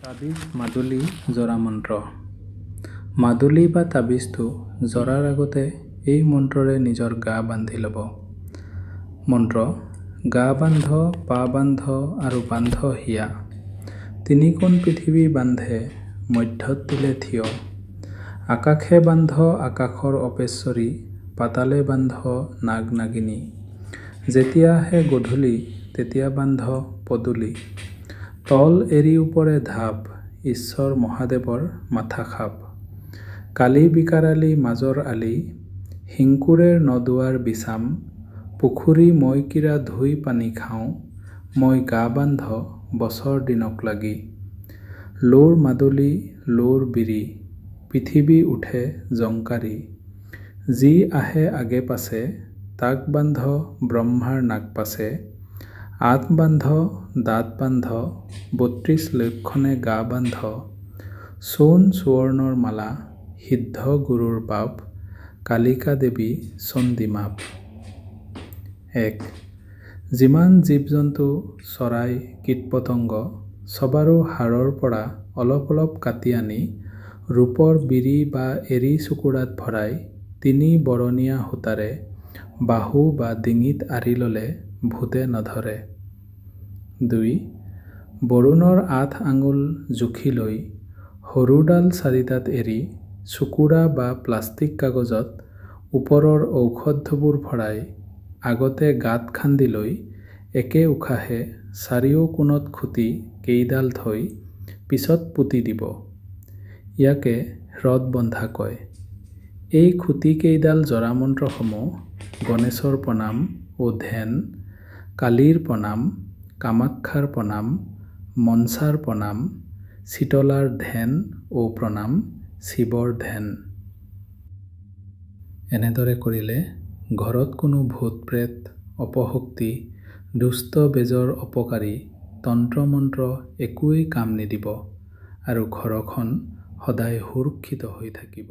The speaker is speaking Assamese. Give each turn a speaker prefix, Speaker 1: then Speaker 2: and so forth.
Speaker 1: তাবিজ মাদুলি জৰা মন্ত্ৰ। মাদুলি বা তাবিজটো জৰাৰ আগতে এই মন্ত্ৰৰে নিজৰ গা বান্ধি ল'ব। মন্ত্ৰ: গা বান্ধ, পা বান্ধ আৰু বান্ধ হিয়া। তিনিকোণ পৃথিৱী বান্ধে, মধ্যত তোলে থিয়। আকাশে বান্ধ আকাশৰ অপেশ্বৰী, পাতালে বান্ধ নাগ নাগিনী। যেতিয়া আহে গধূলি, তেতিয়া বান্ধ পদূলি। তল এৰি ওপৰে ধাপ, ঈশ্বৰ মহাদেৱৰ মাথা খাপ। কালি বিকাৰালি মাজৰ আলি, হিংকুৰেৰ নদুৱাৰ বিচাম। পুখুৰী মই কিৰা ধুই পানী খাওঁ, মই গা বান্ধ বছৰ দিনক লাগি। লোৰ মাদুলি লোৰ বিৰি, পৃথিৱী উঠে জংকাৰি। যি আহে আগে পাছে, তাক বান্ধ ব্ৰহ্মাৰ নাক পাছে। আঠ বান্ধ দাঁত বান্ধ, ৩২ লক্ষণে গা বান্ধ। সোণ সুৱৰ্ণৰ মালা, সিদ্ধ গুৰুৰ পাপ। কালিকা দেৱী চণ্ডী মাপ। ১. যিমান জীৱ-জন্তু, চৰাই, কীট-পতংগ চবাৰো হাড়ৰ পৰা অলপ অলপ কাটি আনি ৰূপৰ বিৰি বা এৰী চুকুৰাত ভৰাই ৩ বৰণীয়া সূতাৰে বাহু বা ডিঙিত আঁৰি ল'লে ভূতে নধৰে। ২. বৰুণৰ ৮ আঙুল জুখি লৈ সৰুডাল ৪টাত এৰি চুকুৰা বা প্লাষ্টিক কাগজত ওপৰৰ ঔষধবোৰ ভৰাই আগতে গাঁত খান্দি লৈ একে উশাহে চাৰিওকোণত খুটি কেইডাল থৈ পিছত পুতি দিব। ইয়াকে হ্ৰদ বন্ধা কয়। এই খুটি কেইডাল জৰা মন্ত্ৰসমূহ গণেশৰ প্ৰণাম ও ধ্যান, কালীৰ প্ৰণাম, কামাখ্যাৰ প্ৰণাম, মনসাৰ প্ৰণাম, শীতলাৰ ধ্যান ও প্ৰণাম, শিৱৰ ধ্যান। এনেদৰে কৰিলে ঘৰত কোনো ভূত-প্ৰেত, অপশক্তি, দুষ্ট বেজৰ অপকাৰী তন্ত্ৰ-মন্ত্ৰ একোৱেই কাম নিদিব আৰু ঘৰখন সদায় সুৰক্ষিত হৈ থাকিব।